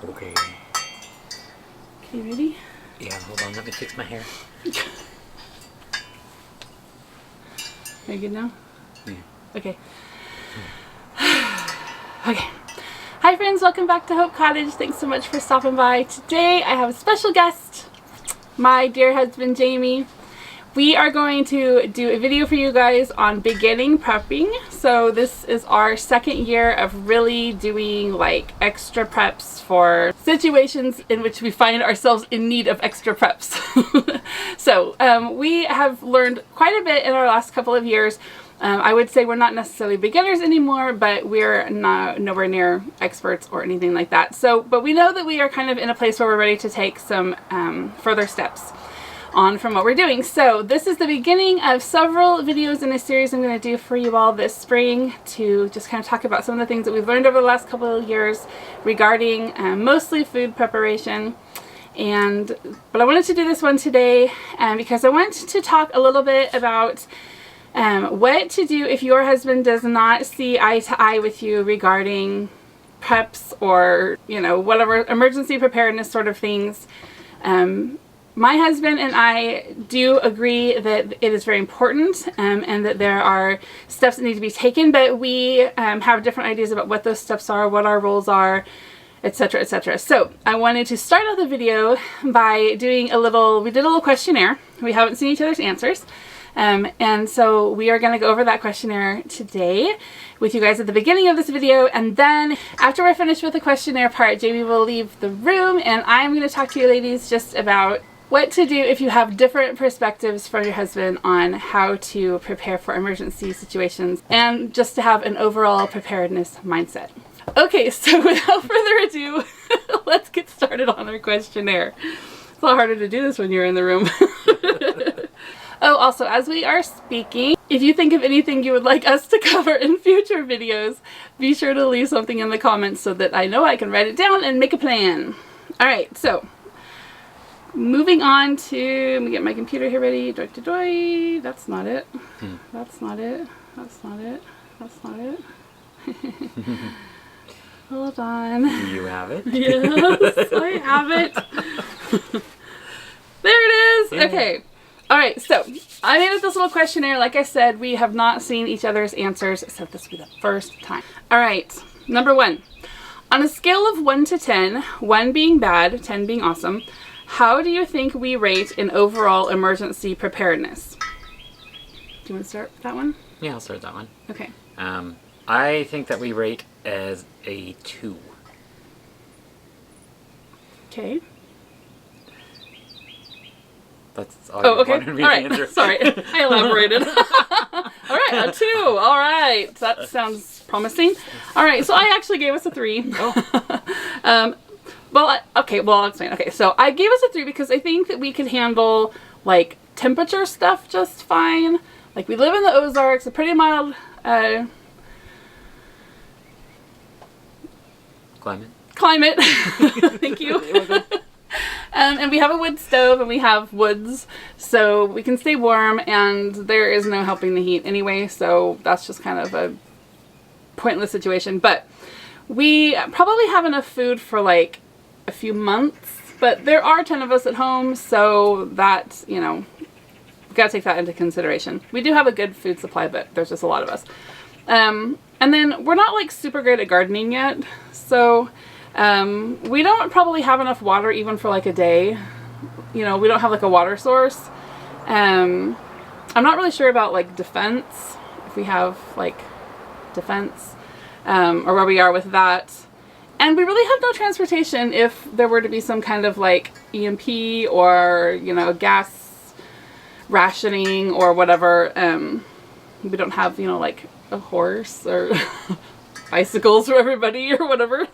Okay. Okay, ready? Yeah, hold on. Let me fix my hair. Are you good now? Yeah. Okay. Okay. Hi friends, welcome back to Hope Cottage. Thanks so much for stopping by. Today I have a special guest, my dear husband Jamie. We are going to do a video for you guys on beginning prepping. So this is our second year of really doing like extra preps for situations in which we find ourselves in need of extra preps. So we have learned quite a bit in our last couple of years. I would say we're not necessarily beginners anymore, but we're nowhere near experts or anything like that. So, but we know that we are kind of in a place where we're ready to take some further steps on from what we're doing. So this is the beginning of several videos in a series I'm going to do for you all this spring to just kind of talk about some of the things that we've learned over the last couple of years regarding mostly food preparation. But I wanted to do this one today because I want to talk a little bit about what to do if your husband does not see eye to eye with you regarding preps or, you know, whatever emergency preparedness sort of things. My husband and I do agree that it is very important and that there are steps that need to be taken, but we have different ideas about what those steps are, what our roles are, etc., etc. So I wanted to start out the video by doing we did a little questionnaire. We haven't seen each other's answers. And so we are going to go over that questionnaire today with you guys at the beginning of this video, and then after we're finished with the questionnaire part, Jamie will leave the room and I'm going to talk to you ladies just about what to do if you have different perspectives from your husband on how to prepare for emergency situations and just to have an overall preparedness mindset. Okay, so without further ado, let's get started on our questionnaire. It's a lot harder to do this when you're in the room. Oh, also, as we are speaking, if you think of anything you would like us to cover in future videos, be sure to leave something in the comments so that I know I can write it down and make a plan. Alright, so moving on to, let me get my computer here ready. That's not it. That's not it. That's not it. That's not it. Hold on. You have it? Yes, I have it. There it is. Yeah. Okay. Alright, so I made up this little questionnaire. Like I said, we have not seen each other's answers, so this will be the first time. Alright, number 1. On a scale of 1 to 10, 1 being bad, 10 being awesome, how do you think we rate in overall emergency preparedness? Do you want to start with that one? Yeah, I'll start that one. Okay. I think that we rate as a 2. Okay. That's all Oh, you okay. wanted me All to right. answer. Sorry, I elaborated. All right, a 2. All right, that sounds promising. All right, so I actually gave us a 3. Oh. Well, I'll explain. Okay, so I gave us a 3 because I think that we could handle like temperature stuff just fine. Like we live in the Ozarks, a pretty mild climate. Thank you. And we have a wood stove and we have woods, so we can stay warm, and there is no helping the heat anyway, so that's just kind of a pointless situation. But we probably have enough food for like a few months, but there are 10 of us at home, so that, you know, we've got to take that into consideration. We do have a good food supply, but there's just a lot of us. And then we're not like super great at gardening yet, so we don't probably have enough water even for like a day. You know, we don't have like a water source. I'm not really sure about like defense, if we have like defense, or where we are with that. And we really have no transportation if there were to be some kind of like EMP or, you know, gas rationing or whatever. We don't have, you know, like a horse or bicycles for everybody or whatever.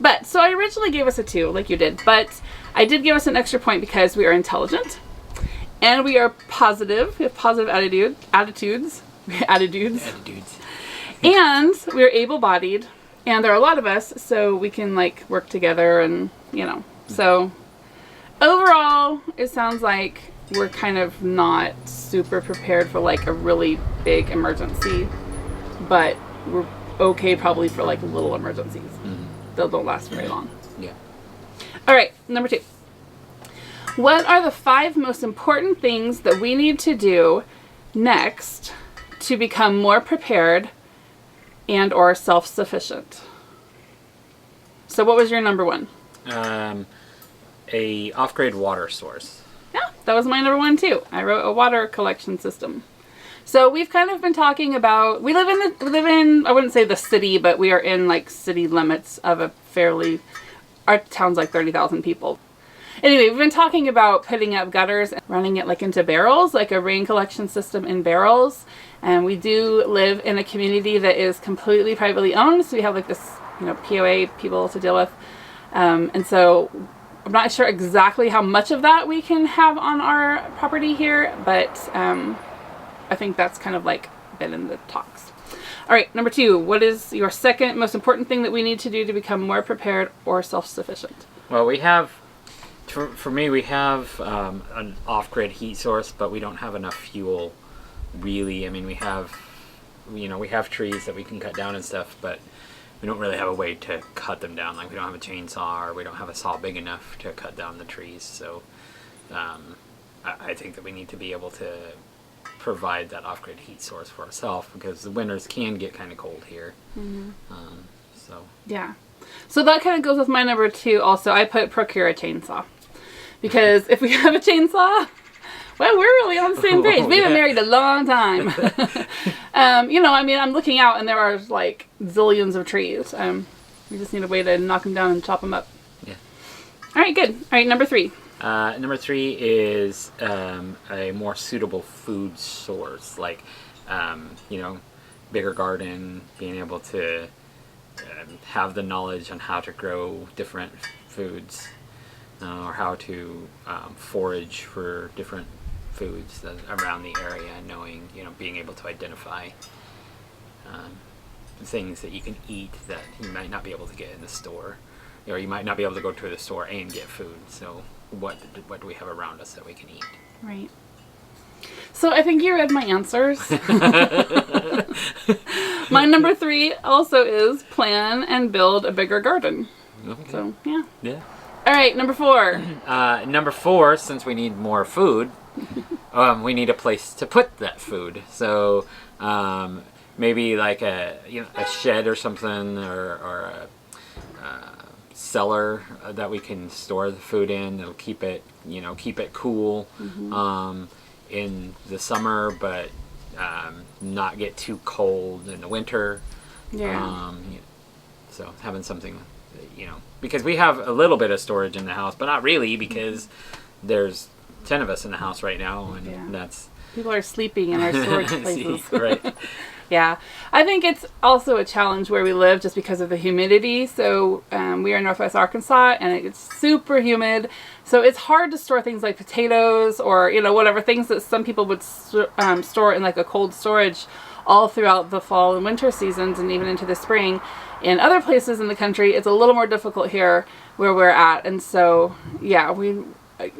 But, so I originally gave us a 2, like you did, but I did give us an extra point because we are intelligent, and we are positive, we have positive attitudes, and we are able-bodied, and there are a lot of us, so we can, like, work together and, you know, so overall, it sounds like we're kind of not super prepared for, like, a really big emergency, but we're okay probably for, like, little emergencies. They don't last very long. Yeah. All right, number 2. What are the 5 most important things that we need to do next to become more prepared and or self-sufficient? So what was your number 1? A off-grid water source. Yeah, that was my number 1 too. I wrote a water collection system. So we've kind of been talking about, we live in I wouldn't say the city, but we are in like city limits of a fairly, our town's like 30,000 people. Anyway, we've been talking about putting up gutters and running it like into barrels, like a rain collection system in barrels. And we do live in a community that is completely privately owned. So we have like this, POA people to deal with. And so I'm not sure exactly how much of that we can have on our property here, but I think that's kind of like been in the talks. All right, number 2, what is your second most important thing that we need to do to become more prepared or self-sufficient? Well, we have, for me, we have an off-grid heat source, but we don't have enough fuel, really. I mean, we have trees that we can cut down and stuff, but we don't really have a way to cut them down. Like, we don't have a chainsaw, or we don't have a saw big enough to cut down the trees. So I think that we need to be able to provide that off-grid heat source for ourselves, because the winters can get kind of cold here. Mm-hmm. Yeah. So that kind of goes with my number 2 also. I put procure a chainsaw. Because if we have a chainsaw, well, we're really on the same page. We've been married a long time. I'm looking out and there are like zillions of trees. We just need a way to knock them down and chop them up. Yeah. All right, good. All right, number 3. Number 3 is a more suitable food source, like, bigger garden, being able to have the knowledge on how to grow different foods, or how to forage for different foods that around the area, knowing, being able to identify things that you can eat that you might not be able to get in the store, or you might not be able to go to the store and get food. So what do we have around us that we can eat? Right. So I think you read my answers. My number 3 also is plan and build a bigger garden. Okay. So, yeah. Yeah. All right, number 4. Number 4, since we need more food, we need a place to put that food. So maybe like a shed or something, or a cellar that we can store the food in. It'll keep it cool in the summer, but not get too cold in the winter. Yeah. So having something, because we have a little bit of storage in the house, but not really, because there's 10 of us in the house right now, and that's... People are sleeping in our storage places. Right. Yeah. I think it's also a challenge where we live just because of the humidity. So we are in Northwest Arkansas, and it's super humid. So it's hard to store things like potatoes or, whatever, things that some people would store in like a cold storage all throughout the fall and winter seasons, and even into the spring. In other places in the country, it's a little more difficult here where we're at. And so, yeah,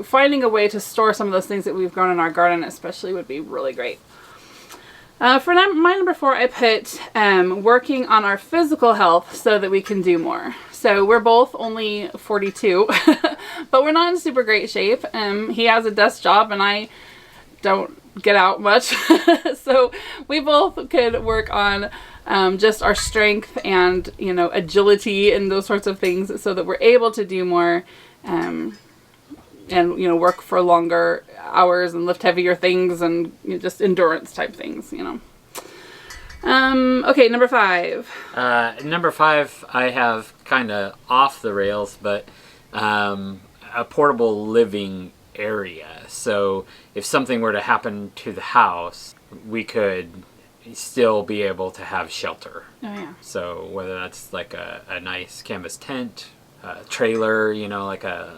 finding a way to store some of those things that we've grown in our garden especially would be really great. For my number 4, I put working on our physical health so that we can do more. So we're both only 42, but we're not in super great shape. He has a desk job and I don't get out much. So we both could work on just our strength and, agility and those sorts of things so that we're able to do more and, work for longer hours and lift heavier things and just endurance type things, Okay, number 5. Number 5, I have kind of off the rails, but a portable living area. So if something were to happen to the house, we could still be able to have shelter. Oh, yeah. So whether that's like a nice canvas tent, a trailer, like a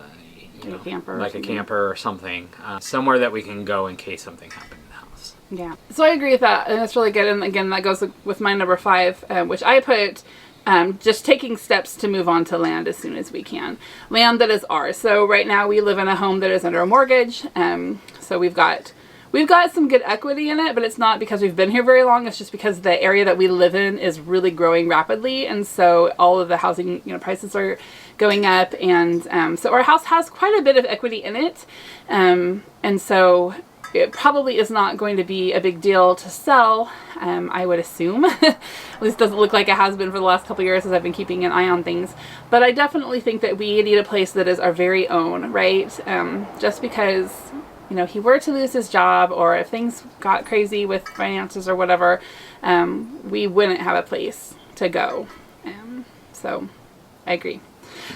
camper or something, somewhere that we can go in case something happened in the house. Yeah, so I agree with that, and that's really good. And again, that goes with my number 5, which I put just taking steps to move on to land as soon as we can. Land that is ours. So right now we live in a home that is under a mortgage. So we We've got some good equity in it, but it's not because we've been here very long. It's just because the area that we live in is really growing rapidly. And so all of the housing, prices are going up. And so our house has quite a bit of equity in it. And so it probably is not going to be a big deal to sell, I would assume. At least doesn't look like it has been for the last couple of years as I've been keeping an eye on things. But I definitely think that we need a place that is our very own, right? Just because, he were to lose his job, or if things got crazy with finances or whatever, we wouldn't have a place to go. So I agree.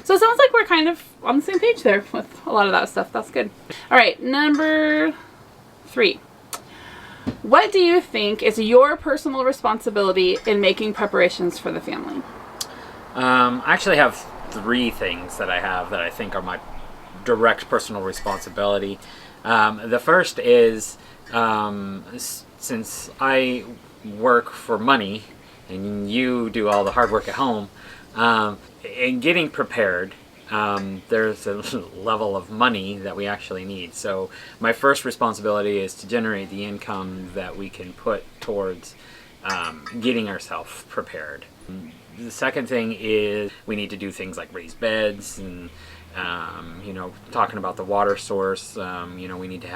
So it sounds like we're kind of on the same page there with a lot of that stuff. That's good. All right, number 3. What do you think is your personal responsibility in making preparations for the family? I actually have 3 things that I have that I think are my direct personal responsibility. The first is, since I work for money and you do all the hard work at home, in getting prepared, there's a level of money that we actually need. So my first responsibility is to generate the income that we can put towards getting ourselves prepared. The second thing is we need to do things like raise beds and talking about the water source. We need to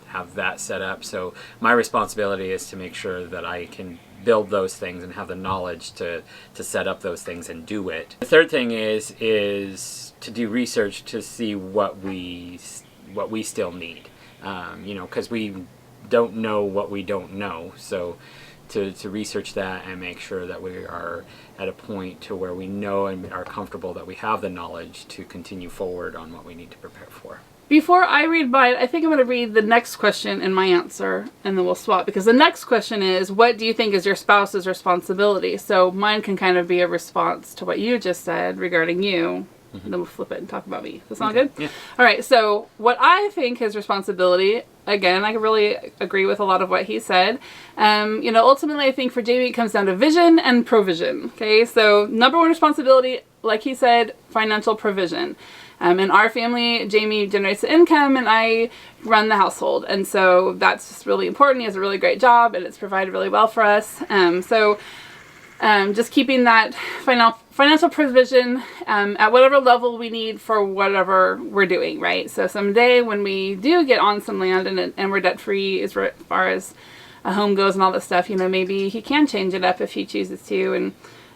have that set up. So my responsibility is to make sure that I can build those things and have the knowledge to set up those things and do it. The third thing is to do research to see what we still need, because we don't know what we don't know. So to research that and make sure that we are at a point to where we know and are comfortable that we have the knowledge to continue forward on what we need to prepare for. Before I read mine, I think I'm going to read the next question and my answer, and then we'll swap. Because the next question is, what do you think is your spouse's responsibility? So mine can kind of be a response to what you just said regarding you. Mm-hmm. Then we'll flip it and talk about me. Does that sound good? Yeah. All right, so what I think his responsibility, again, I really agree with a lot of what he said. Ultimately, I think for Jamie, it comes down to vision and provision. Okay, so number 1 responsibility, like he said, financial provision. In our family, Jamie generates the income and I run the household. And so that's just really important. He has a really great job and it's provided really well for us. Just keeping that financial provision at whatever level we need for whatever we're doing, right? So someday when we do get on some land and we're debt free as far as a home goes and all this stuff, maybe he can change it up if he chooses to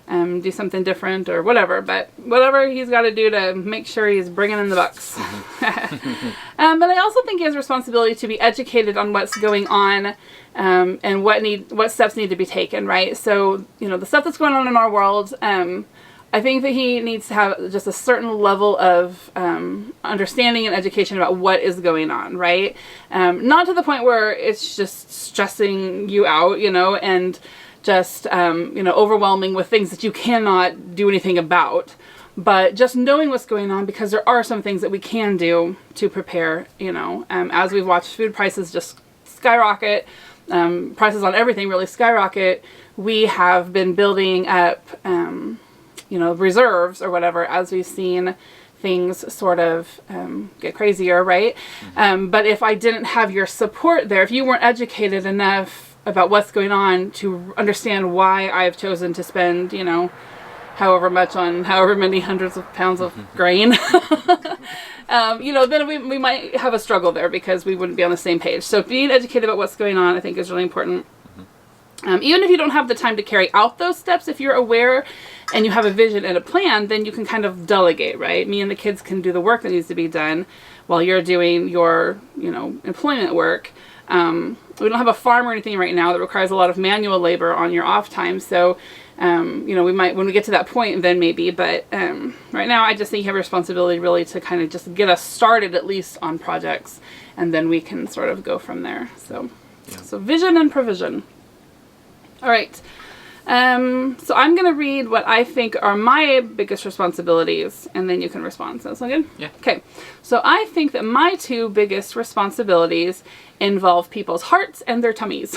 and do something different or whatever. But whatever he's got to do to make sure he's bringing in the bucks. But I also think he has a responsibility to be educated on what's going on and what steps need to be taken, right? So, the stuff that's going on in our world, I think that he needs to have just a certain level of understanding and education about what is going on, right? Not to the point where it's just stressing you out, and just, overwhelming with things that you cannot do anything about. But just knowing what's going on, because there are some things that we can do to prepare, as we've watched food prices just skyrocket, prices on everything really skyrocket, we have been building up, reserves or whatever as we've seen things sort of get crazier, right? But if I didn't have your support there, if you weren't educated enough about what's going on to understand why I've chosen to spend, however much on however many hundreds of pounds of grain, then we might have a struggle there because we wouldn't be on the same page. So being educated about what's going on, I think, is really important. Even if you don't have the time to carry out those steps, if you're aware and you have a vision and a plan, then you can kind of delegate, right? Me and the kids can do the work that needs to be done while you're doing your, employment work. We don't have a farm or anything right now that requires a lot of manual labor on your off time. So, we might, when we get to that point, then maybe. But right now, I just think you have a responsibility really to kind of just get us started at least on projects. And then we can sort of go from there. So vision and provision. All right. So I'm going to read what I think are my biggest responsibilities, and then you can respond. Does that sound good? Yeah. Okay. So I think that my 2 biggest responsibilities involve people's hearts and their tummies.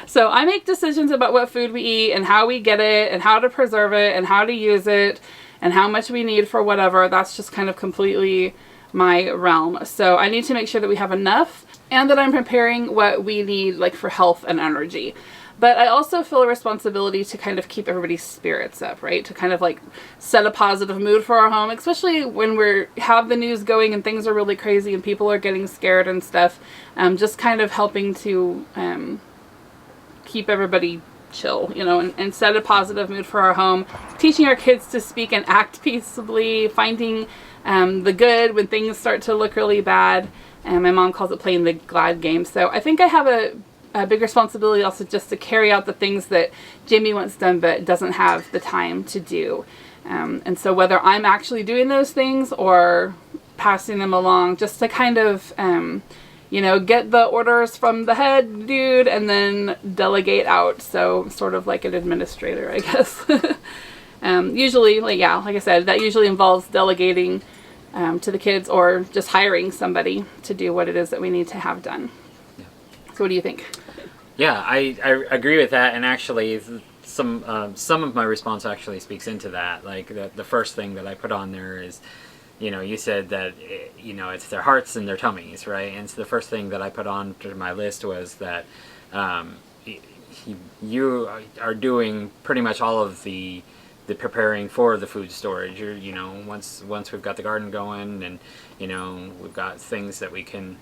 So I make decisions about what food we eat and how we get it and how to preserve it and how to use it and how much we need for whatever. That's just kind of completely my realm. So I need to make sure that we have enough and that I'm preparing what we need like for health and energy. But I also feel a responsibility to kind of keep everybody's spirits up, right? To kind of like set a positive mood for our home, especially when have the news going and things are really crazy and people are getting scared and stuff. Just kind of helping to keep everybody chill, you know, and set a positive mood for our home. Teaching our kids to speak and act peaceably, finding the good when things start to look really bad. My mom calls it playing the glad game. So I think I have a big responsibility also just to carry out the things that Jamie wants done but doesn't have the time to do. And so whether I'm actually doing those things or passing them along, just to kind of, you know, get the orders from the head dude and then delegate out. So sort of like an administrator, I guess. Usually, like I said, that usually involves delegating to the kids or just hiring somebody to do what it is that we need to have done. So what do you think? Yeah, I agree with that, and actually some of my response actually speaks into that. Like the first thing that I put on there is, you know, you said that, you know, it's their hearts and their tummies, right? And so the first thing that I put on to my list was that you are doing pretty much all of the preparing for the food storage. You're, you know, once we've got the garden going and, you know, we've got things that we can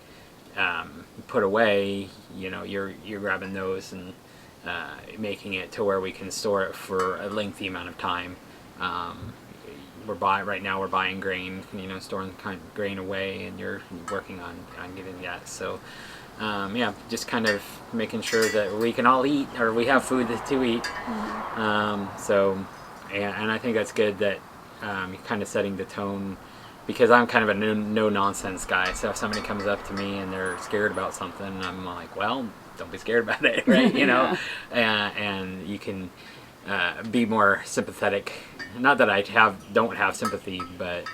put away, you know, you're grabbing those and making it to where we can store it for a lengthy amount of time. Right now we're buying grain, you know, storing grain away, and you're working on getting that. So yeah, just kind of making sure that we can all eat, or we have food to eat. So and I think that's good that you're kind of setting the tone, because I'm kind of a no-nonsense guy. So if somebody comes up to me and they're scared about something, I'm like, well, don't be scared about it, right? You know, and you can be more sympathetic. Not that I don't have sympathy, but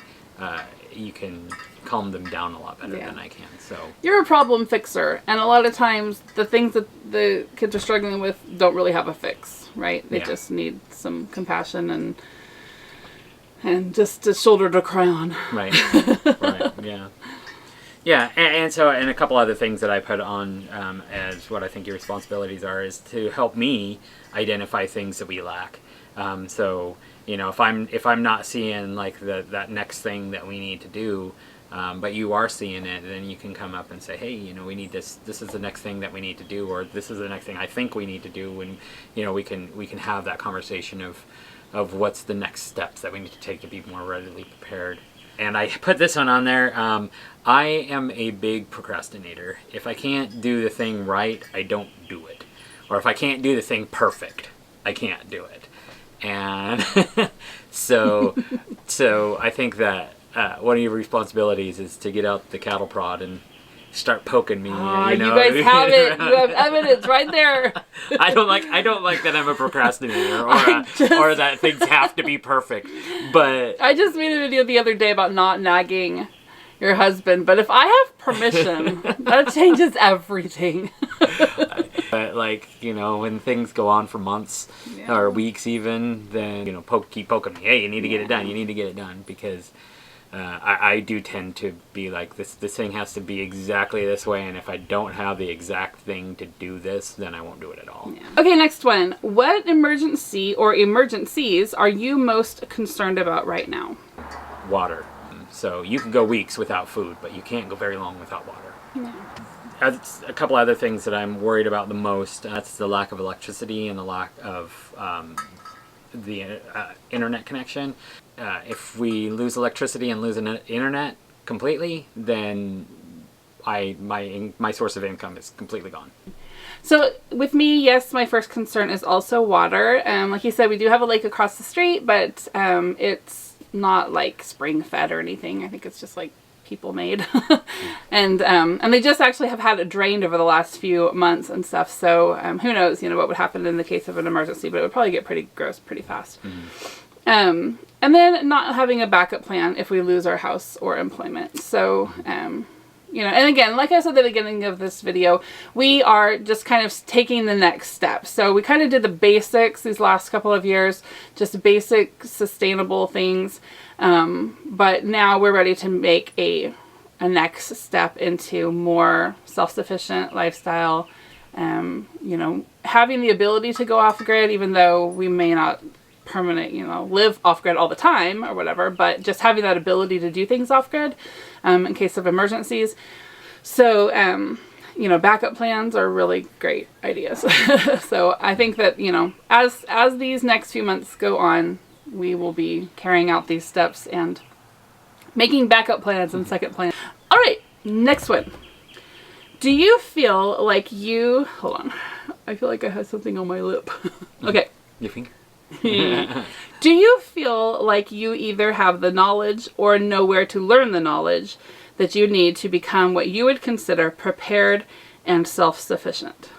you can calm them down a lot better than I can. So you're a problem fixer, and a lot of times the things that the kids are struggling with don't really have a fix, right? They just need some compassion and just a shoulder to cry on. Right. Right. Yeah. Yeah, and so a couple other things that I put on as what I think your responsibilities are is to help me identify things that we lack. So, you know, if I'm not seeing like that next thing that we need to do, but you are seeing it, then you can come up and say, hey, you know, we need this. This is the next thing that we need to do, or this is the next thing I think we need to do, and you know, we can have that conversation of what's the next steps that we need to take to be more readily prepared. And I put this one on there. I am a big procrastinator. If I can't do the thing right, I don't do it. Or if I can't do the thing perfect, I can't do it. And so I think that one of your responsibilities is to get out the cattle prod and start poking me. You know? You guys have it. You have evidence right there. I don't like that I'm a procrastinator or that things have to be perfect. But I just made a video the other day about not nagging your husband, but if I have permission, that changes everything. But like, you know, when things go on for months or weeks even, then, you know, keep poking me. Hey, you need to get it done. You need to get it done, because I do tend to be like, this thing has to be exactly this way, and if I don't have the exact thing to do this, then I won't do it at all. Yeah. Okay, next one. What emergency or emergencies are you most concerned about right now? Water. So you can go weeks without food, but you can't go very long without water. Yeah. A couple other things that I'm worried about the most, that's the lack of electricity and the lack of the internet connection. If we lose electricity and lose internet completely, then my source of income is completely gone. So with me, yes, my first concern is also water. Like you said, we do have a lake across the street, but it's not like spring fed or anything. I think it's just like people made. and they just actually have had it drained over the last few months and stuff. So who knows, you know, what would happen in the case of an emergency, but it would probably get pretty gross pretty fast. And then not having a backup plan if we lose our house or employment. So, you know, and again, like I said at the beginning of this video, we are just kind of taking the next step. So we kind of did the basics these last couple of years, just basic sustainable things. But now we're ready to make a a next step into more self-sufficient lifestyle. You know, having the ability to go off grid, even though we may not live off grid all the time or whatever, but just having that ability to do things off grid, in case of emergencies. So, you know, backup plans are really great ideas. So I think that, you know, as these next few months go on, we will be carrying out these steps and making backup plans and second plans. All right, next one. Do you feel like you... Hold on. I feel like I have something on my lip. Okay. Your finger? Do you feel like you either have the knowledge or know where to learn the knowledge that you need to become what you would consider prepared and self-sufficient?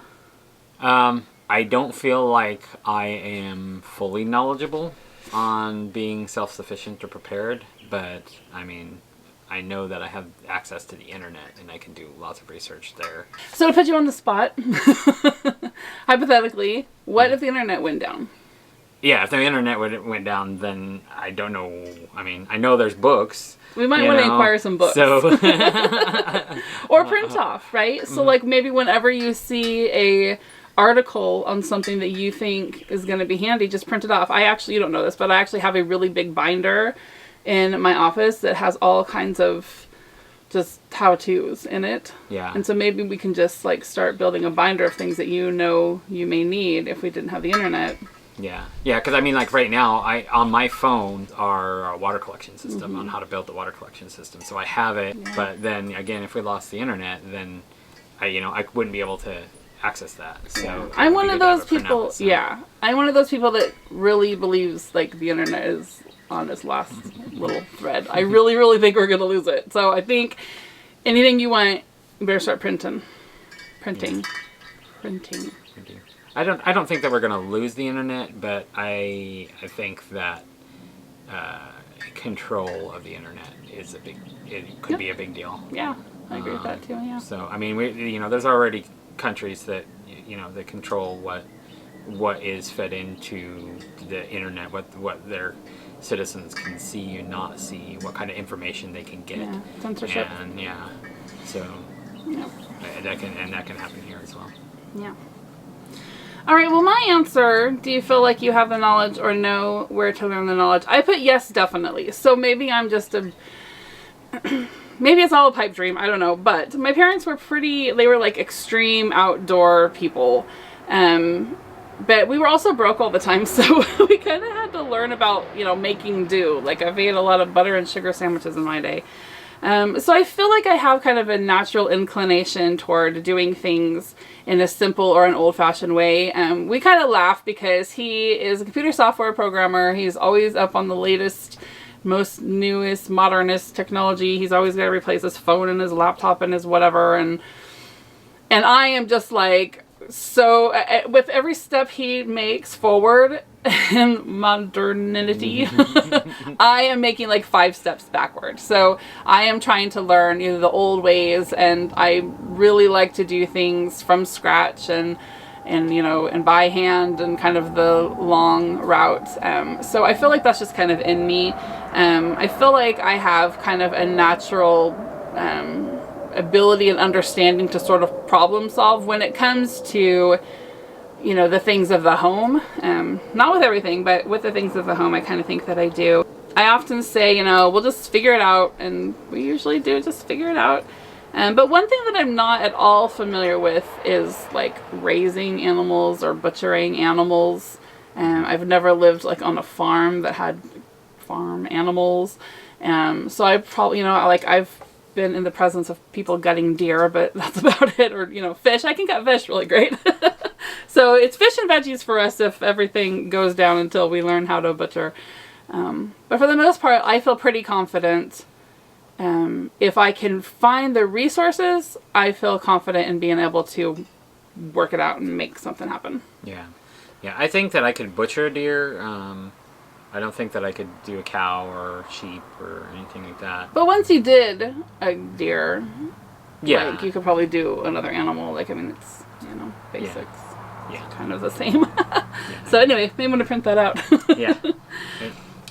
I don't feel like I am fully knowledgeable on being self-sufficient or prepared, but I mean, I know that I have access to the internet and I can do lots of research there. So to put you on the spot, hypothetically, what if the internet went down? Yeah, if the internet went down, then I don't know. I mean, I know there's books. We might want to acquire some books. So or print off, right? So like maybe whenever you see a article on something that you think is going to be handy, just print it off. You don't know this, but I actually have a really big binder in my office that has all kinds of just how-tos in it. Yeah. And so maybe we can just like start building a binder of things that you know you may need if we didn't have the internet. Yeah, because I mean, like right now, on my phone are a water collection system on how to build the water collection system. So I have it, but then again, if we lost the internet, then I wouldn't be able to access that. So I'm one of those people. I'm one of those people that really believes like the internet is on its last little thread. I really, really think we're gonna lose it. So I think anything you want, you better start printing. I don't think that we're going to lose the internet, but I think that control of the internet is could be a big deal. Yeah, I agree with that too. Yeah. So I mean, there's already countries that that control what is fed into the internet, what their citizens can see and not see, what kind of information they can get. Yeah, censorship. And so that can happen here as well. Yeah. All right, well, my answer, do you feel like you have the knowledge or know where to learn the knowledge? I put yes, definitely. So maybe I'm just maybe it's all a pipe dream, I don't know. But my parents were they were like extreme outdoor people. But we were also broke all the time, so we kind of had to learn about, making do. Like I've ate a lot of butter and sugar sandwiches in my day. So I feel like I have kind of a natural inclination toward doing things in a simple or an old-fashioned way. We kind of laugh because he is a computer software programmer. He's always up on the latest, most newest, modernist technology. He's always got to replace his phone and his laptop and his whatever. And I am just like, so with every step he makes forward in modernity, I am making like 5 steps backward. So I am trying to learn the old ways, and I really like to do things from scratch and by hand and kind of the long route. So I feel like that's just kind of in me. I feel like I have kind of a natural ability and understanding to sort of problem solve when it comes to the things of the home. Not with everything, but with the things of the home, I kind of think that I do. I often say, we'll just figure it out, and we usually do just figure it out. But one thing that I'm not at all familiar with is like raising animals or butchering animals. I've never lived like on a farm that had farm animals. So I probably, I've been in the presence of people gutting deer, but that's about it. Or, fish. I can cut fish really great. So it's fish and veggies for us if everything goes down until we learn how to butcher. But for the most part, I feel pretty confident. If I can find the resources, I feel confident in being able to work it out and make something happen. Yeah. I think that I could butcher a deer. I don't think that I could do a cow or sheep or anything like that. But once you did a deer, yeah, you could probably do another animal. It's basics. Yeah. Kind of the same. So anyway, maybe I'm going to print that out. Yeah.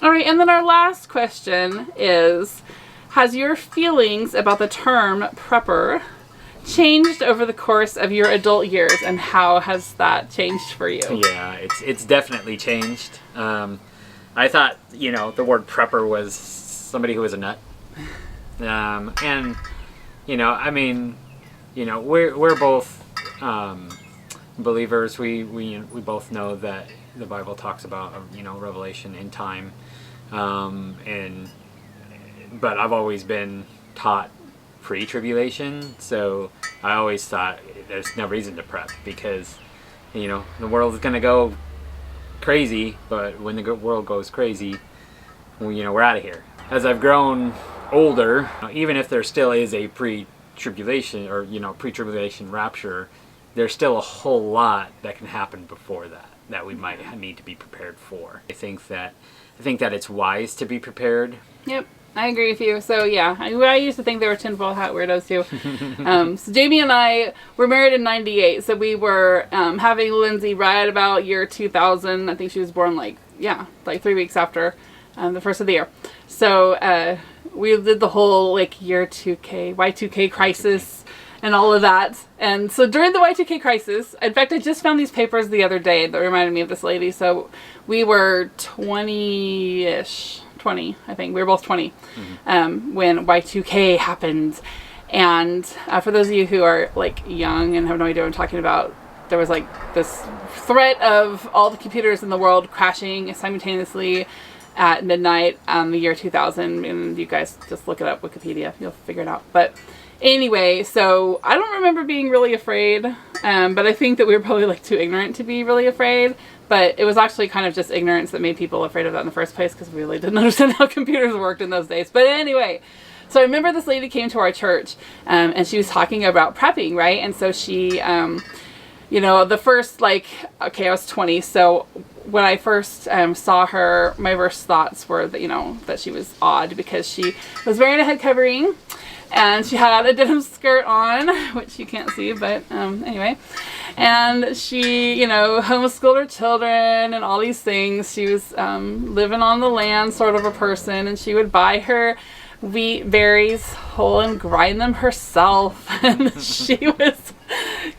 All right, and then our last question is, has your feelings about the term prepper changed over the course of your adult years, and how has that changed for you? Yeah, it's definitely changed. I thought, the word prepper was somebody who was a nut. And, we're both believers. We both know that the Bible talks about, revelation in time. But I've always been taught pre-tribulation, so I always thought there's no reason to prep because, the world is going to go crazy, but when the world goes crazy, we're out of here. As I've grown older, even if there still is a pre-tribulation or, pre-tribulation rapture, there's still a whole lot that can happen before that we might need to be prepared for. I think that it's wise to be prepared. Yep. I agree with you. So yeah, I used to think they were tinfoil hat weirdos too. So Jamie and I were married in '98, so we were having Lindsay right about year 2000. I think she was born like 3 weeks after the first of the year. So we did the whole year 2K, Y2K crisis and all of that. And so during the Y2K crisis, in fact, I just found these papers the other day that reminded me of this lady. So we were 20-ish. 20, I think. We were both 20 when Y2K happened. And for those of you who are young and have no idea what I'm talking about, there was this threat of all the computers in the world crashing simultaneously at midnight on the year 2000. And you guys just look it up, Wikipedia, you'll figure it out. But anyway, so I don't remember being really afraid, but I think that we were probably too ignorant to be really afraid. But it was actually kind of just ignorance that made people afraid of that in the first place, because we really didn't understand how computers worked in those days. But anyway, so I remember this lady came to our church, and she was talking about prepping, right? And so she, the first, I was 20, so when I first saw her, my first thoughts were that, that she was odd, because she was wearing a head covering, and she had a denim skirt on, which you can't see, but anyway. And she, homeschooled her children and all these things. She was living on the land sort of a person, and she would buy her wheat berries whole and grind them herself. And she was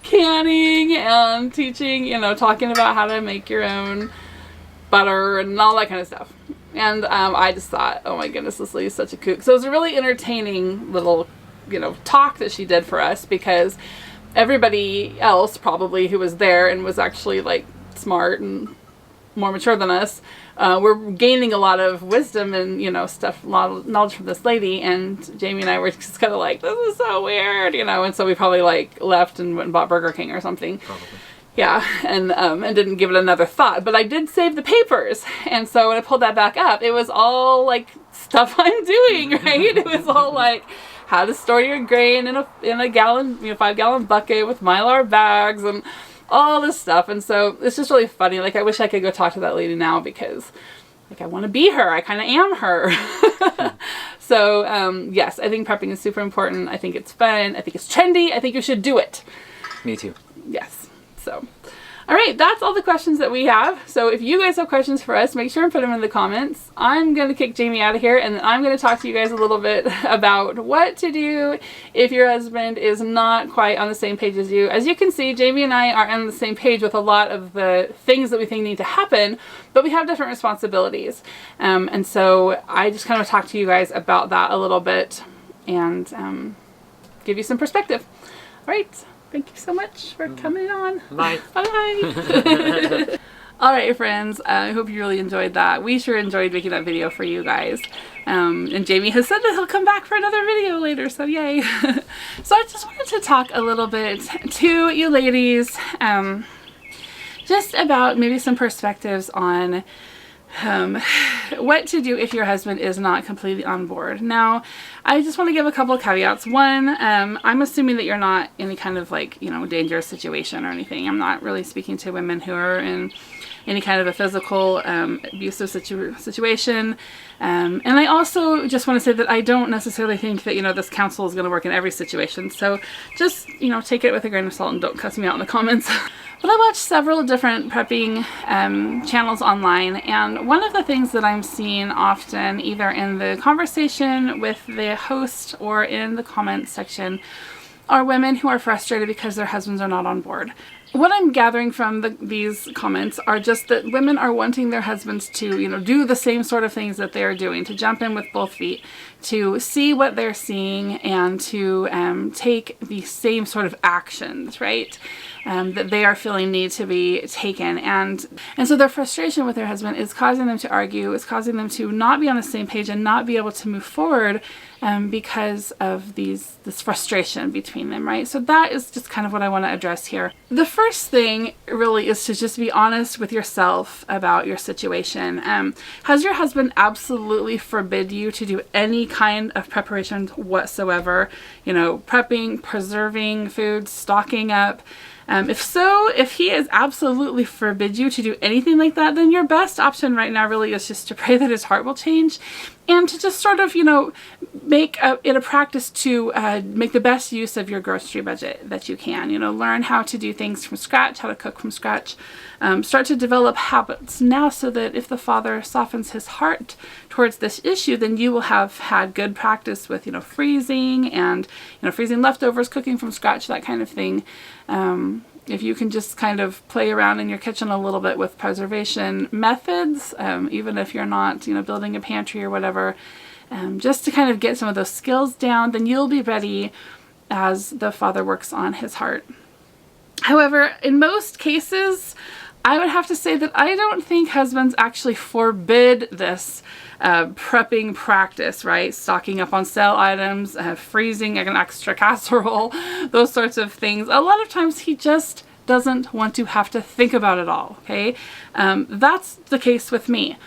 canning and teaching, talking about how to make your own butter and all that kind of stuff. And I just thought, oh my goodness, this lady's such a kook. So it was a really entertaining little, talk that she did for us, because everybody else probably who was there and was actually smart and more mature than us, were gaining a lot of wisdom and, stuff, a lot of knowledge from this lady. And Jamie and I were just kind of this is so weird, and so we probably left and went and bought Burger King or something. Probably. Yeah, and didn't give it another thought. But I did save the papers. And so when I pulled that back up, it was all stuff I'm doing, right? It was all how to store your grain in a gallon, 5-gallon bucket with Mylar bags and all this stuff. And so it's just really funny. I wish I could go talk to that lady now, because I want to be her. I kind of am her. So yes, I think prepping is super important. I think it's fun. I think it's trendy. I think you should do it. Me too. Yes. So, all right, that's all the questions that we have. So if you guys have questions for us, make sure and put them in the comments. I'm going to kick Jamie out of here, and I'm going to talk to you guys a little bit about what to do if your husband is not quite on the same page as you. As you can see, Jamie and I are on the same page with a lot of the things that we think need to happen, but we have different responsibilities. And so I just kind of talk to you guys about that a little bit and give you some perspective. All right. Thank you so much for coming on. Bye. Bye. All right, friends. I hope you really enjoyed that. We sure enjoyed making that video for you guys. And Jamie has said that he'll come back for another video later, so yay. So I just wanted to talk a little bit to you ladies, just about maybe some perspectives on what to do if your husband is not completely on board. Now, I just want to give a couple of caveats. One, I'm assuming that you're not in any kind of dangerous situation or anything. I'm not really speaking to women who are in any kind of a physical abusive situation. And I also just want to say that I don't necessarily think that, this counsel is going to work in every situation. So just, take it with a grain of salt and don't cuss me out in the comments. But I watched several different prepping channels online, and one of the things that I'm seeing often, either in the conversation with the host or in the comments section, are women who are frustrated because their husbands are not on board. What I'm gathering from these comments are just that women are wanting their husbands to, do the same sort of things that they're doing, to jump in with both feet, to see what they're seeing, and to take the same sort of actions, right? That they are feeling need to be taken. And so their frustration with their husband is causing them to argue, is causing them to not be on the same page and not be able to move forward because of this frustration between them, right? So that is just kind of what I want to address here. The first thing really is to just be honest with yourself about your situation. Has your husband absolutely forbid you to do any kind of preparation whatsoever? Prepping, preserving food, stocking up. If so, if he is absolutely forbid you to do anything like that, then your best option right now really is just to pray that his heart will change, and to just sort of, make it a practice to make the best use of your grocery budget that you can. Learn how to do things from scratch, how to cook from scratch. Start to develop habits now so that if the Father softens his heart towards this issue, then you will have had good practice with, freezing and, freezing leftovers, cooking from scratch, that kind of thing. If you can just kind of play around in your kitchen a little bit with preservation methods, even if you're not, building a pantry or whatever, just to kind of get some of those skills down, then you'll be ready as the Father works on his heart. However, in most cases, I would have to say that I don't think husbands actually forbid this prepping practice, right? Stocking up on sale items, freezing an extra casserole, those sorts of things. A lot of times he just doesn't want to have to think about it all, okay? That's the case with me.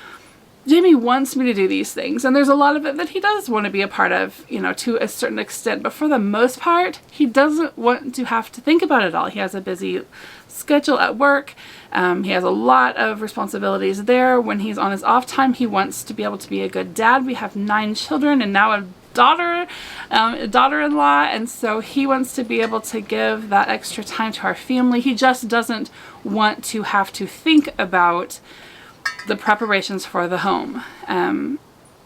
Jamie wants me to do these things, and there's a lot of it that he does want to be a part of, to a certain extent, but for the most part, he doesn't want to have to think about it all. He has a busy schedule at work. He has a lot of responsibilities there. When he's on his off time, he wants to be able to be a good dad. We have 9 children and now a daughter-in-law, and so he wants to be able to give that extra time to our family. He just doesn't want to have to think about the preparations for the home.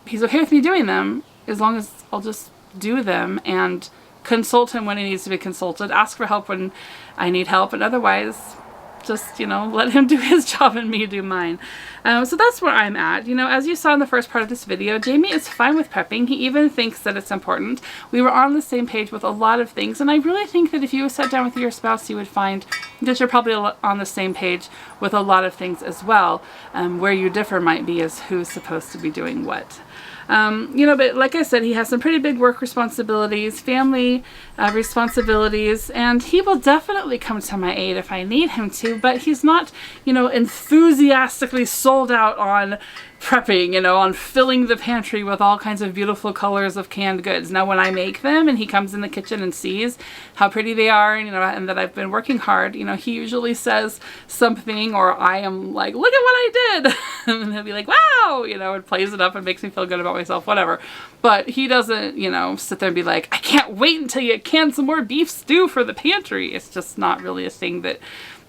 He's okay with me doing them as long as I'll just do them and consult him when he needs to be consulted, ask for help when I need help, and otherwise just, let him do his job and me do mine. So that's where I'm at. As you saw in the first part of this video, Jamie is fine with prepping. He even thinks that it's important. We were on the same page with a lot of things, and I really think that if you sat down with your spouse, you would find that you're probably on the same page with a lot of things as well. Where you differ might be as who's supposed to be doing what. But like I said, he has some pretty big work responsibilities, family responsibilities, and he will definitely come to my aid if I need him to, but he's not, enthusiastically sold out on prepping, on filling the pantry with all kinds of beautiful colors of canned goods. Now, when I make them and he comes in the kitchen and sees how pretty they are, and that I've been working hard, he usually says something, or I am like, look at what I did. And he'll be like, wow, and plays it up and makes me feel good about myself, whatever. But he doesn't, sit there and be like, I can't wait until you can some more beef stew for the pantry. It's just not really a thing that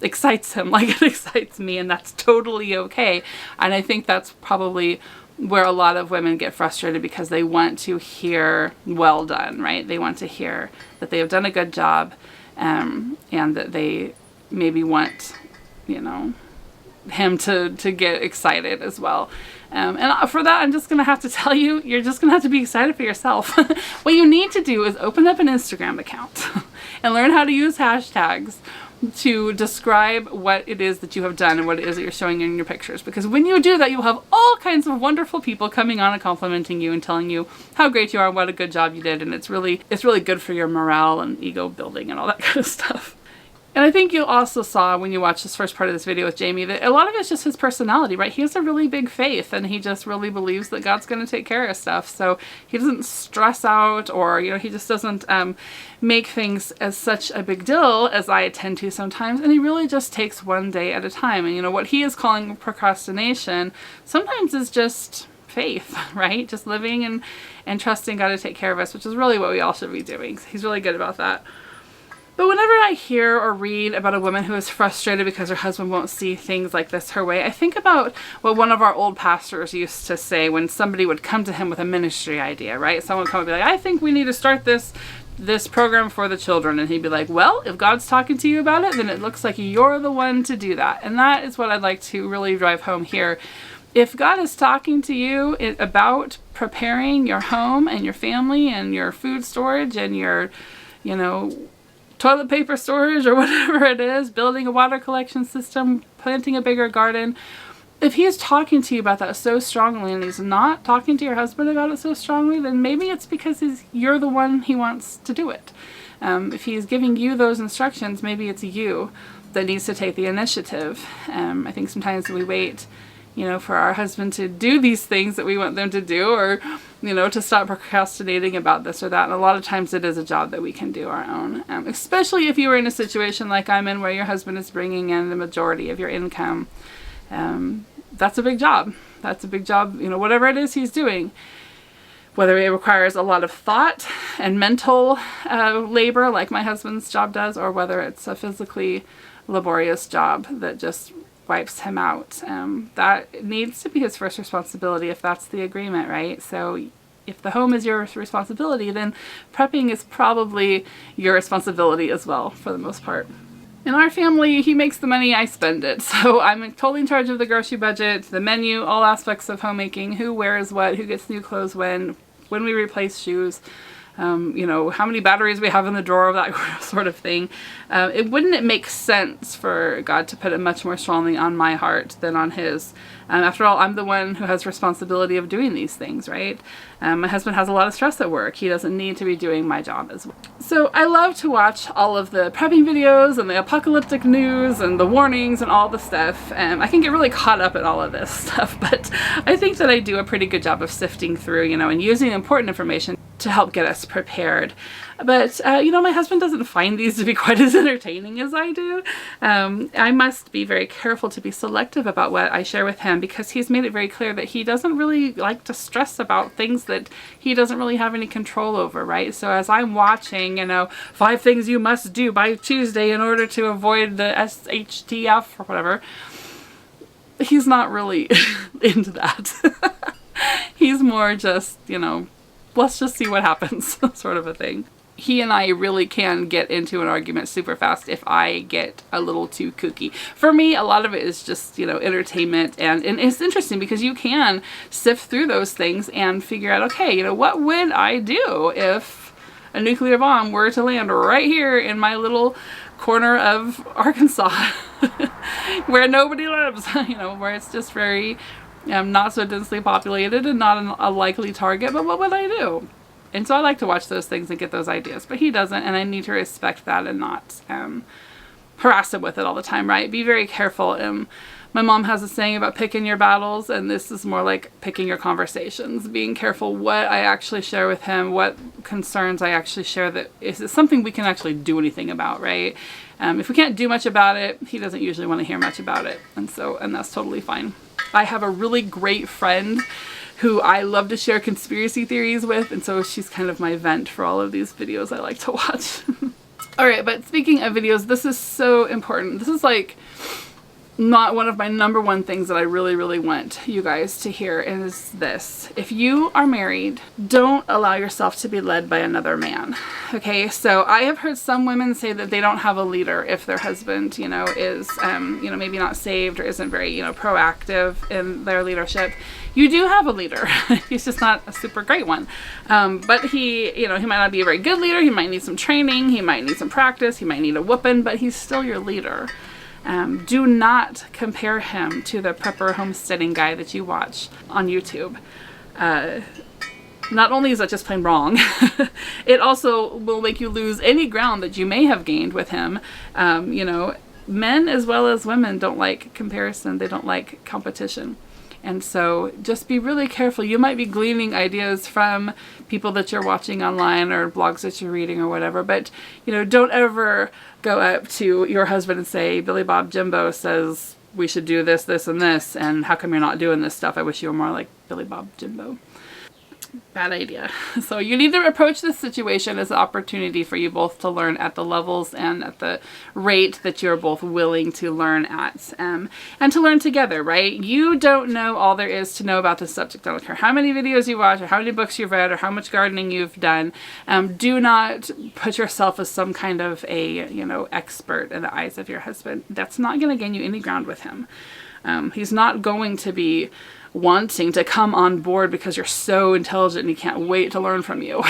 excites him like it excites me, and that's totally okay. And I think that's probably where a lot of women get frustrated, because they want to hear well done, right? They want to hear that they have done a good job, and that they maybe want, him to get excited as well. And for that, I'm just going to have to tell you, you're just going to have to be excited for yourself. What you need to do is open up an Instagram account and learn how to use hashtags to describe what it is that you have done and what it is that you're showing in your pictures. Because when you do that, you'll have all kinds of wonderful people coming on and complimenting you and telling you how great you are and what a good job you did. And it's really good for your morale and ego building and all that kind of stuff. And I think you also saw when you watched this first part of this video with Jamie that a lot of it's just his personality, right? He has a really big faith and he just really believes that God's going to take care of stuff. So he doesn't stress out, or, you know, he just doesn't make things as such a big deal as I tend to sometimes. And he really just takes one day at a time. And, you know, what he is calling procrastination sometimes is just faith, right? Just living and trusting God to take care of us, which is really what we all should be doing. He's really good about that. But whenever I hear or read about a woman who is frustrated because her husband won't see things like this her way, I think about what one of our old pastors used to say when somebody would come to him with a ministry idea, right? Someone would come and be like, I think we need to start this program for the children. And he'd be like, well, if God's talking to you about it, then it looks like you're the one to do that. And that is what I'd like to really drive home here. If God is talking to you about preparing your home and your family and your food storage and your, you know, toilet paper storage or whatever it is, building a water collection system, planting a bigger garden, if he is talking to you about that so strongly and he's not talking to your husband about it so strongly, then maybe it's because you're the one he wants to do it. If he's giving you those instructions, maybe it's you that needs to take the initiative. I think sometimes we wait, you know, for our husband to do these things that we want them to do, or, you know, to stop procrastinating about this or that. And a lot of times it is a job that we can do our own, especially if you were in a situation like I'm in, where your husband is bringing in the majority of your income. That's a big job. That's a big job, you know, whatever it is he's doing. Whether it requires a lot of thought and mental labor like my husband's job does, or whether it's a physically laborious job that just wipes him out. That needs to be his first responsibility if that's the agreement, right? So if the home is your responsibility, then prepping is probably your responsibility as well, for the most part. In our family, he makes the money, I spend it. So I'm totally in charge of the grocery budget, the menu, all aspects of homemaking, who wears what, who gets new clothes when we replace shoes. You know, how many batteries we have in the drawer, that sort of thing. Wouldn't it make sense for God to put it much more strongly on my heart than on his? After all, I'm the one who has responsibility of doing these things, right? My husband has a lot of stress at work. He doesn't need to be doing my job as well. So I love to watch all of the prepping videos and the apocalyptic news and the warnings and all the stuff. I can get really caught up in all of this stuff, but I think that I do a pretty good job of sifting through, you know, and using important information to help get us prepared. But, you know, my husband doesn't find these to be quite as entertaining as I do. I must be very careful to be selective about what I share with him, because he's made it very clear that he doesn't really like to stress about things that he doesn't really have any control over, right? So as I'm watching, you know, 5 things you must do by Tuesday in order to avoid the SHTF or whatever, he's not really into that. He's more just, you know, let's just see what happens, sort of a thing. He and I really can get into an argument super fast if I get a little too kooky. For me, a lot of it is just, you know, entertainment, and it's interesting because you can sift through those things and figure out, okay, you know, what would I do if a nuclear bomb were to land right here in my little corner of Arkansas where nobody lives, you know, where it's just very not so densely populated and not a likely target, but what would I do? And so I like to watch those things and get those ideas, but he doesn't, and I need to respect that and not harass him with it all the time, right? Be very careful. My mom has a saying about picking your battles, and this is more like picking your conversations, being careful what I actually share with him, what concerns I actually share, that is it something we can actually do anything about, right? If we can't do much about it, he doesn't usually want to hear much about it, and that's totally fine. I have a really great friend who I love to share conspiracy theories with, and so she's kind of my vent for all of these videos I like to watch. Alright, but speaking of videos, this is so important. This is like not one of my #1 things that I really, really want you guys to hear, is this. If you are married, don't allow yourself to be led by another man. Okay, so I have heard some women say that they don't have a leader if their husband, you know, is, you know, maybe not saved or isn't very, you know, proactive in their leadership. You do have a leader. He's just not a super great one. But he, you know, he might not be a very good leader. He might need some training. He might need some practice. He might need a whooping, but he's still your leader. Do not compare him to the Prepper Homesteading guy that you watch on YouTube. not only is that just plain wrong, it also will make you lose any ground that you may have gained with him. You know, men as well as women don't like comparison. They don't like competition. And so just be really careful. You might be gleaning ideas from people that you're watching online or blogs that you're reading or whatever, but, you know, don't ever go up to your husband and say, Billy Bob Jimbo says we should do this, this, and this, and how come you're not doing this stuff? I wish you were more like Billy Bob Jimbo. Bad idea. So you need to approach this situation as an opportunity for you both to learn at the levels and at the rate that you're both willing to learn at, and to learn together, right? You don't know all there is to know about this subject. I don't care how many videos you watch or how many books you've read or how much gardening you've done. Do not put yourself as some kind of a, you know, expert in the eyes of your husband. That's not going to gain you any ground with him. He's not going to be wanting to come on board because you're so intelligent and he can't wait to learn from you.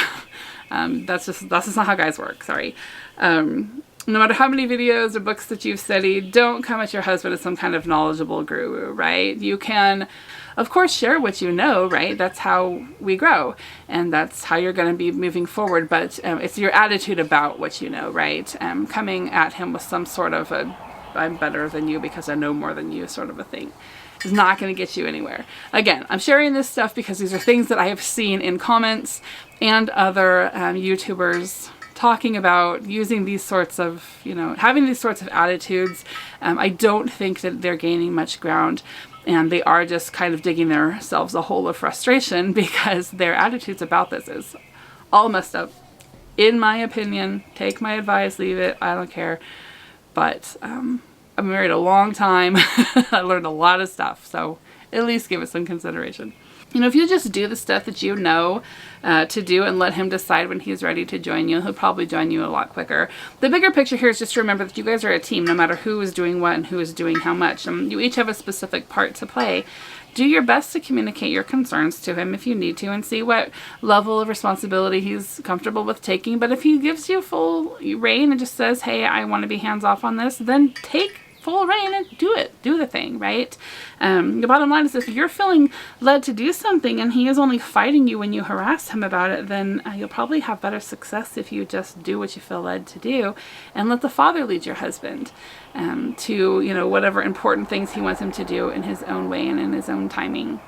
That's just not how guys work. Sorry. No matter how many videos or books that you've studied, don't come at your husband as some kind of knowledgeable guru, right? You can, of course, share what you know, right? That's how we grow, and that's how you're going to be moving forward. But it's your attitude about what you know, right? Coming at him with some sort of a I'm better than you because I know more than you sort of a thing is not going to get you anywhere. Again, I'm sharing this stuff because these are things that I have seen in comments and other YouTubers talking about using these sorts of, you know, having these sorts of attitudes. I don't think that they're gaining much ground, and they are just kind of digging themselves a hole of frustration because their attitudes about this is all messed up. In my opinion, take my advice, leave it, I don't care. But I've been married a long time. I learned a lot of stuff, so at least give it some consideration. You know, if you just do the stuff that you know to do and let him decide when he's ready to join you, he'll probably join you a lot quicker. The bigger picture here is just to remember that you guys are a team, no matter who is doing what and who is doing how much. You each have a specific part to play. Do your best to communicate your concerns to him if you need to, and see what level of responsibility he's comfortable with taking. But if he gives you full reign and just says, hey, I want to be hands off on this, then take full reign and do it. Do the thing, right? The bottom line is if you're feeling led to do something and he is only fighting you when you harass him about it, then you'll probably have better success if you just do what you feel led to do and let the Father lead your husband to, you know, whatever important things he wants him to do in his own way and in his own timing.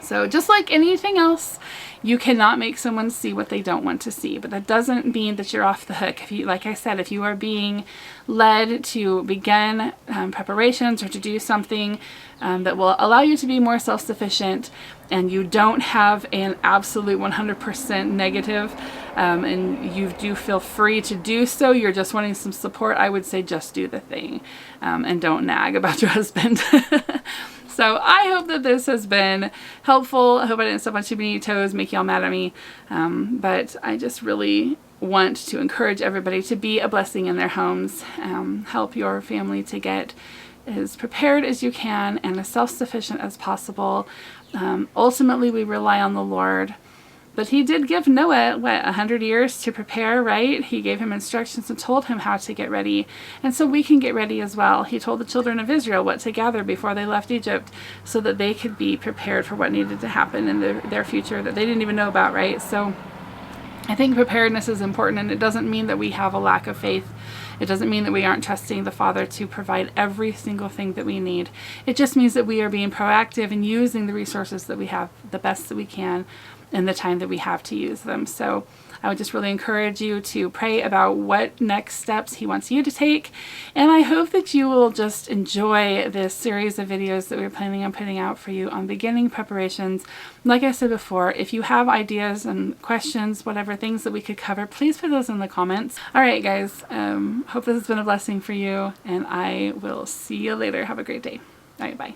So just like anything else, you cannot make someone see what they don't want to see, but that doesn't mean that you're off the hook. If you, like I said, if you are being led to begin preparations or to do something that will allow you to be more self-sufficient, and you don't have an absolute 100% negative, and you do feel free to do so, you're just wanting some support, I would say just do the thing, and don't nag about your husband. So I hope that this has been helpful. I hope I didn't step on too many toes, make y'all mad at me. But I just really want to encourage everybody to be a blessing in their homes. Help your family to get as prepared as you can and as self-sufficient as possible. Ultimately, we rely on the Lord. But he did give Noah, 100 years to prepare, right? He gave him instructions and told him how to get ready. And so we can get ready as well. He told the children of Israel what to gather before they left Egypt so that they could be prepared for what needed to happen in their future that they didn't even know about, right? So I think preparedness is important, and it doesn't mean that we have a lack of faith. It doesn't mean that we aren't trusting the Father to provide every single thing that we need. It just means that we are being proactive and using the resources that we have the best that we can in the time that we have to use them. So I would just really encourage you to pray about what next steps he wants you to take. And I hope that you will just enjoy this series of videos that we're planning on putting out for you on beginning preparations. Like I said before, if you have ideas and questions, whatever things that we could cover, please put those in the comments. All right, guys, hope this has been a blessing for you, and I will see you later. Have a great day. All right, bye.